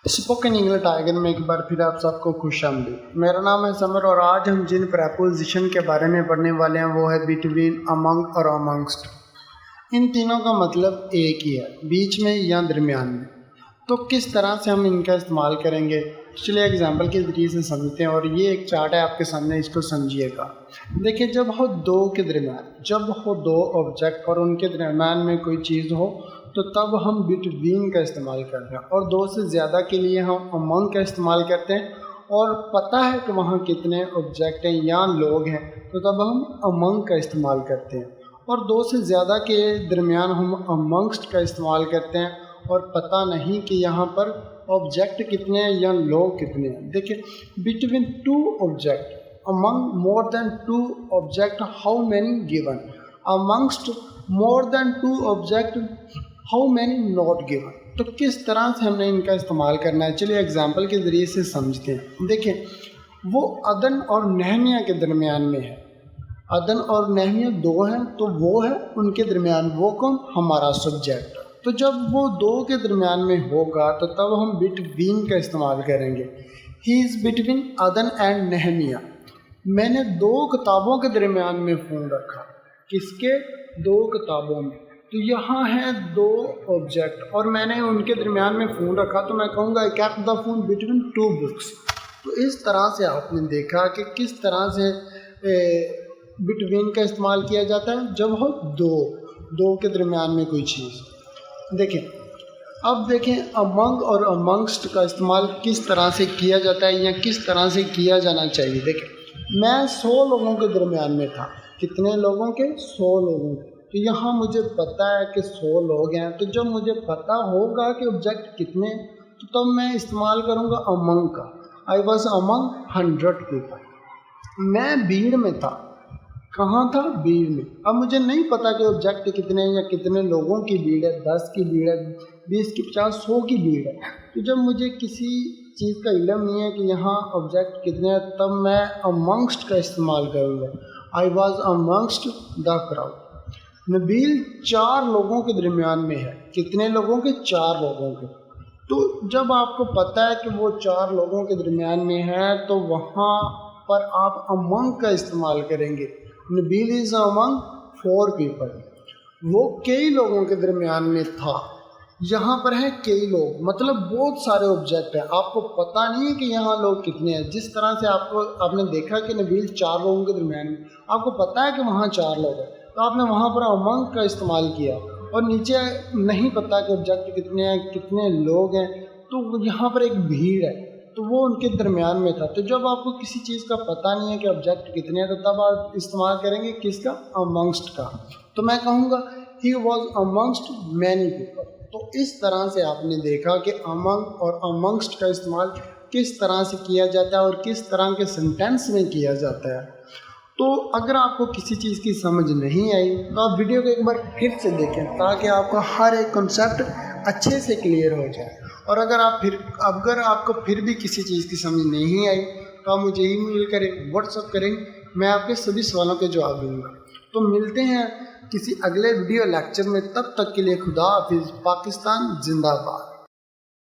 Spoken English tiger में एक बार फिर आप सबको खुश आमदीद। मेरा नाम है समर और आज हम जिन प्रपोजिशन के बारे में पढ़ने वाले हैं वो है बिटवीन, अमंग और अमंगस्ट। इन तीनों का मतलब एक ही है, बीच में या दरमियान में। तो किस तरह से हम इनका इस्तेमाल करेंगे, चलिए एग्जाम्पल के ज़रिए से समझते हैं। और ये एक चार्ट है आपके सामने, इसको समझिएगा। देखिए, जब हो दो के दरमियान, जब हो दो ऑब्जेक्ट और उनके दरमियान में कोई चीज़ हो तो तब हम बिटवीन का इस्तेमाल करते हैं, और दो से ज़्यादा के लिए हम अमंग का इस्तेमाल करते हैं। और पता है कि वहाँ कितने ऑब्जेक्ट हैं या लोग हैं तो तब हम अमंग का इस्तेमाल करते हैं। और दो से ज़्यादा के दरमियान हम अमंगस्ट का इस्तेमाल करते हैं और पता नहीं कि यहाँ पर ऑब्जेक्ट कितने हैं या लोग कितने हैं। देखिए, between two object, among more than two object how many given, amongst more than two object how many not given. तो किस तरह से हमने इनका इस्तेमाल करना है, चलिए एग्जाम्पल के ज़रिए से समझते हैं। देखिए, वो अदन और नहमिया के दरमियान में है। अदन और नहमिया दो हैं तो वो है उनके दरमियान, वो कौन, हमारा सब्जेक्ट। तो जब वो दो के दरमियान में होगा तो तब हम बिटवीन का इस्तेमाल करेंगे। ही इज़ बिटवीन अदन एंड नहमिया। मैंने दो किताबों के दरमियान में फ़ोन रखा। किसके? दो किताबों में। तो यहाँ है दो ऑब्जेक्ट और मैंने उनके दरमियान में फ़ोन रखा, तो मैं कहूँगा I kept the phone between two books. तो इस तरह से आपने देखा कि किस तरह से बिटवीन का इस्तेमाल किया जाता है जब हो दो के दरमियान में कोई चीज़। देखें, अब देखें अमंग और अमंगस्ट का इस्तेमाल किस तरह से किया जाता है या किस तरह से किया जाना चाहिए। देखें, मैं 100 लोगों के दरमियान में था। कितने लोगों के? 100 लोगों के। तो यहाँ मुझे पता है कि 100 लोग हैं, तो जब मुझे पता होगा कि ऑब्जेक्ट कितने तो तब मैं इस्तेमाल करूँगा अमंग का। I was among 100 people. मैं भीड़ में था। कहाँ था? भीड़ में। अब मुझे नहीं पता कि ऑब्जेक्ट कितने हैं या कितने लोगों की भीड़ है, 10 की भीड़ है, 20 की, 50, 100 की भीड़ है। तो जब मुझे किसी चीज़ का इल्म नहीं है कि यहाँ ऑब्जेक्ट कितने हैं, तब मैं अमंगस्ट का इस्तेमाल करूँगा। I was amongst the crowd. Nabeel 4 लोगों के दरमियान में है। कितने लोगों के? 4 लोगों के। तो जब आपको पता है कि वो 4 लोगों के दरमियान में है तो वहाँ पर आप अमंग का इस्तेमाल करेंगे। Nabeel is among 4 people. वो कई लोगों के दरमियान में था। यहाँ पर है कई लोग, मतलब बहुत सारे ऑब्जेक्ट हैं। आपको पता नहीं है कि यहाँ लोग कितने हैं। जिस तरह से आपने देखा कि नबील 4 लोगों के दरमियान में, आपको पता है कि वहाँ 4 लोग हैं तो आपने वहाँ पर अमंग का इस्तेमाल किया। और नीचे नहीं पता कि ऑब्जेक्ट कितने हैं, कितने लोग हैं, तो यहाँ पर एक भीड़ है तो वो उनके दरमियान में था। तो जब आपको किसी चीज़ का पता नहीं है कि ऑब्जेक्ट कितने हैं तो तब आप इस्तेमाल करेंगे किसका? अमंगस्ट का। तो मैं कहूँगा he was amongst many people. तो इस तरह से आपने देखा कि अमंग और अमंगस्ट का इस्तेमाल किस तरह से किया जाता है और किस तरह के सेंटेंस में किया जाता है। तो अगर आपको किसी चीज़ की समझ नहीं आई तो आप वीडियो को एक बार फिर से देखें ताकि आपका हर एक कॉन्सेप्ट अच्छे से क्लियर हो जाए। और अगर आपको फिर भी किसी चीज़ की समझ नहीं आई तो आप मुझे ईमेल करें, व्हाट्सएप करें, मैं आपके सभी सवालों के जवाब दूँगा। तो मिलते हैं किसी अगले वीडियो लेक्चर में, तब तक के लिए खुदा हाफिज़। पाकिस्तान जिंदाबाद।